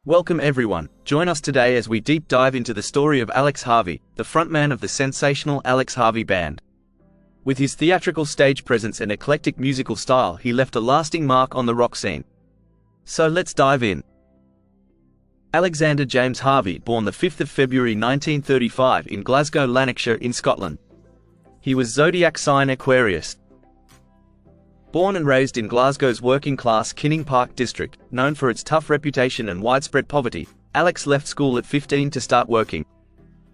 Welcome everyone, join us today as we deep dive into the story of Alex Harvey, the frontman of the Sensational Alex Harvey Band. With his theatrical stage presence and eclectic musical style, he left a lasting mark on the rock scene. So let's dive in. Alexander James Harvey, born the 5th of February 1935 in Glasgow, Lanarkshire in Scotland. He was zodiac sign Aquarius. Born and raised in Glasgow's working-class Kinning Park district, known for its tough reputation and widespread poverty, Alex left school at 15 to start working.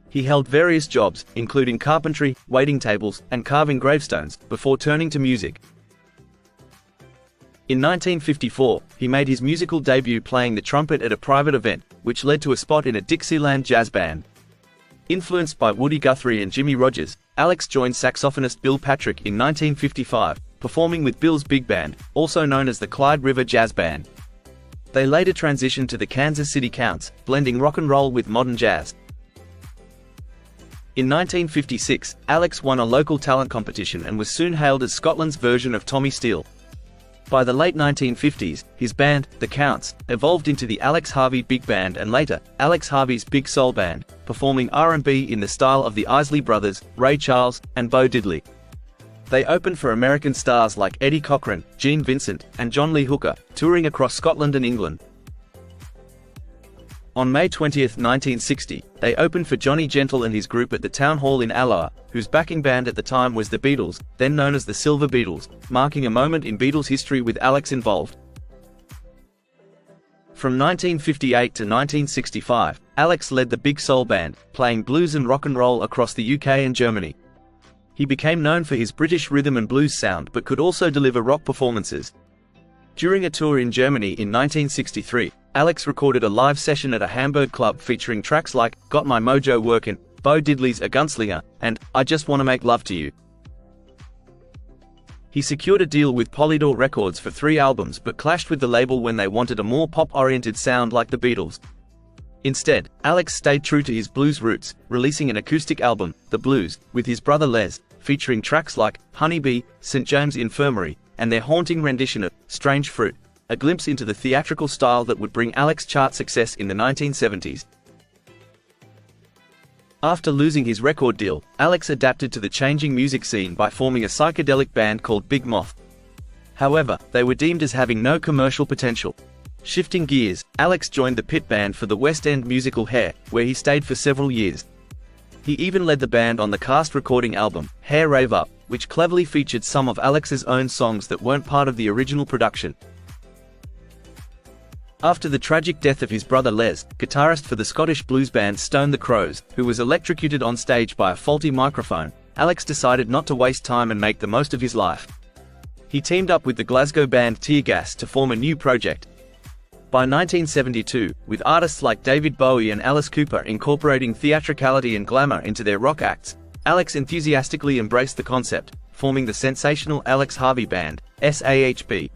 He held various jobs, including carpentry, waiting tables, and carving gravestones, before turning to music. In 1954, he made his musical debut playing the trumpet at a private event, which led to a spot in a Dixieland jazz band. Influenced by Woody Guthrie and Jimmy Rogers, Alex joined saxophonist Bill Patrick in 1955, performing with Bill's big band, also known as the Clyde River Jazz Band. They later transitioned to the Kansas City Counts, blending rock and roll with modern jazz. In 1956, Alex won a local talent competition and was soon hailed as Scotland's version of Tommy Steele. By the late 1950s, his band, the Counts, evolved into the Alex Harvey Big Band and later, Alex Harvey's Big Soul Band, performing R&B in the style of the Isley Brothers, Ray Charles, and Bo Diddley. They opened for American stars like Eddie Cochran, Gene Vincent, and John Lee Hooker, touring across Scotland and England. On May 20, 1960, they opened for Johnny Gentle and his group at the Town Hall in Alloa, whose backing band at the time was the Beatles, then known as the Silver Beatles, marking a moment in Beatles history with Alex involved. From 1958 to 1965, Alex led the Big Soul Band, playing blues and rock and roll across the UK and Germany. He became known for his British rhythm and blues sound but could also deliver rock performances. During a tour in Germany in 1963, Alex recorded a live session at a Hamburg club featuring tracks like Got My Mojo Workin', Bo Diddley's A Gunslinger, and I Just Wanna Make Love to You. He secured a deal with Polydor Records for 3 albums but clashed with the label when they wanted a more pop-oriented sound like the Beatles. Instead, Alex stayed true to his blues roots, releasing an acoustic album, The Blues, with his brother Les, featuring tracks like Honeybee, St. James Infirmary, and their haunting rendition of Strange Fruit, a glimpse into the theatrical style that would bring Alex chart success in the 1970s. After losing his record deal, Alex adapted to the changing music scene by forming a psychedelic band called Big Moth. However, they were deemed as having no commercial potential. Shifting gears, Alex joined the pit band for the West End musical Hair, where he stayed for several years. He even led the band on the cast recording album, Hair Rave Up, which cleverly featured some of Alex's own songs that weren't part of the original production. After the tragic death of his brother Les, guitarist for the Scottish blues band Stone the Crows, who was electrocuted on stage by a faulty microphone, Alex decided not to waste time and make the most of his life. He teamed up with the Glasgow band Tear Gas to form a new project. By 1972, with artists like David Bowie and Alice Cooper incorporating theatricality and glamour into their rock acts, Alex enthusiastically embraced the concept, forming the Sensational Alex Harvey Band, SAHB.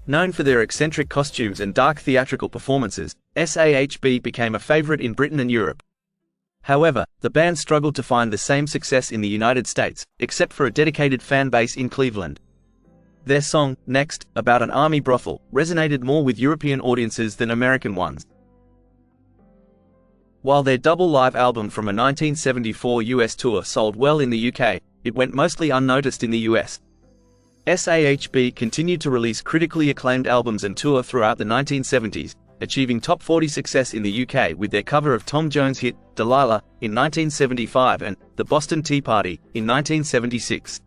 Known for their eccentric costumes and dark theatrical performances, SAHB became a favorite in Britain and Europe. However, the band struggled to find the same success in the United States, except for a dedicated fan base in Cleveland. Their song, Next, about an army brothel, resonated more with European audiences than American ones. While their double live album from a 1974 US tour sold well in the UK, it went mostly unnoticed in the US. SAHB continued to release critically acclaimed albums and tour throughout the 1970s, achieving top 40 success in the UK with their cover of Tom Jones' hit, Delilah, in 1975 and The Boston Tea Party, in 1976.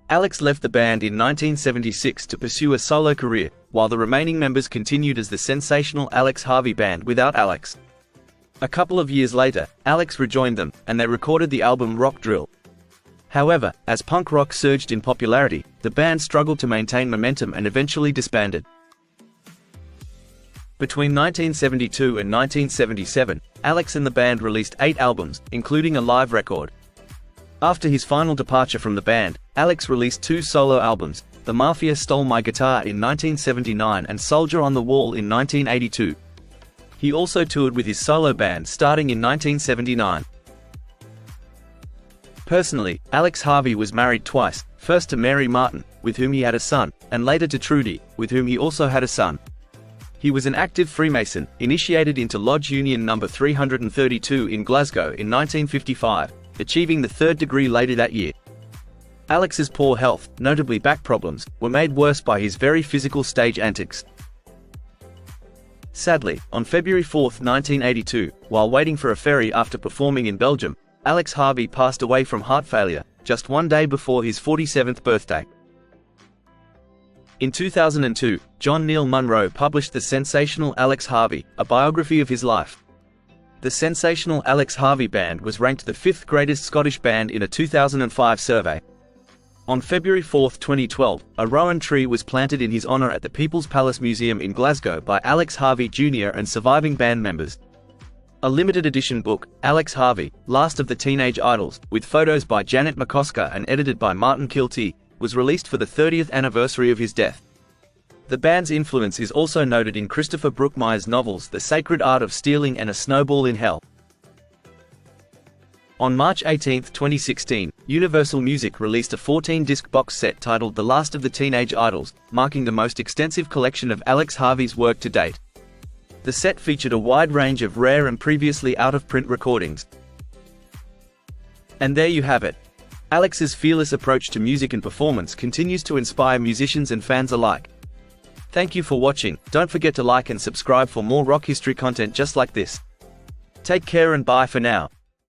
Alex left the band in 1976 to pursue a solo career, while the remaining members continued as the Sensational Alex Harvey Band without Alex. A couple of years later, Alex rejoined them, and they recorded the album Rock Drill. However, as punk rock surged in popularity, the band struggled to maintain momentum and eventually disbanded. Between 1972 and 1977, Alex and the band released 8 albums, including a live record. After his final departure from the band, Alex released 2 solo albums, The Mafia Stole My Guitar in 1979 and Soldier on the Wall in 1982. He also toured with his solo band starting in 1979. Personally, Alex Harvey was married twice, first to Mary Martin, with whom he had a son, and later to Trudy, with whom he also had a son. He was an active Freemason, initiated into Lodge Union No. 332 in Glasgow in 1955, achieving the 3rd degree later that year. Alex's poor health, notably back problems, were made worse by his very physical stage antics. Sadly, on February 4, 1982, while waiting for a ferry after performing in Belgium, Alex Harvey passed away from heart failure, just one day before his 47th birthday. In 2002, John Neil Munro published The Sensational Alex Harvey, a biography of his life. The Sensational Alex Harvey Band was ranked the 5th greatest Scottish band in a 2005 survey. On February 4, 2012, a rowan tree was planted in his honour at the People's Palace Museum in Glasgow by Alex Harvey Jr. and surviving band members. A limited edition book, Alex Harvey, Last of the Teenage Idols, with photos by Janet McCosker and edited by Martin Kilty, was released for the 30th anniversary of his death. The band's influence is also noted in Christopher Brookmyre's novels The Sacred Art of Stealing and A Snowball in Hell. On March 18, 2016, Universal Music released a 14-disc box set titled The Last of the Teenage Idols, marking the most extensive collection of Alex Harvey's work to date. The set featured a wide range of rare and previously out-of-print recordings. And there you have it. Alex's fearless approach to music and performance continues to inspire musicians and fans alike. Thank you for watching. Don't forget to like and subscribe for more rock history content just like this. Take care and bye for now.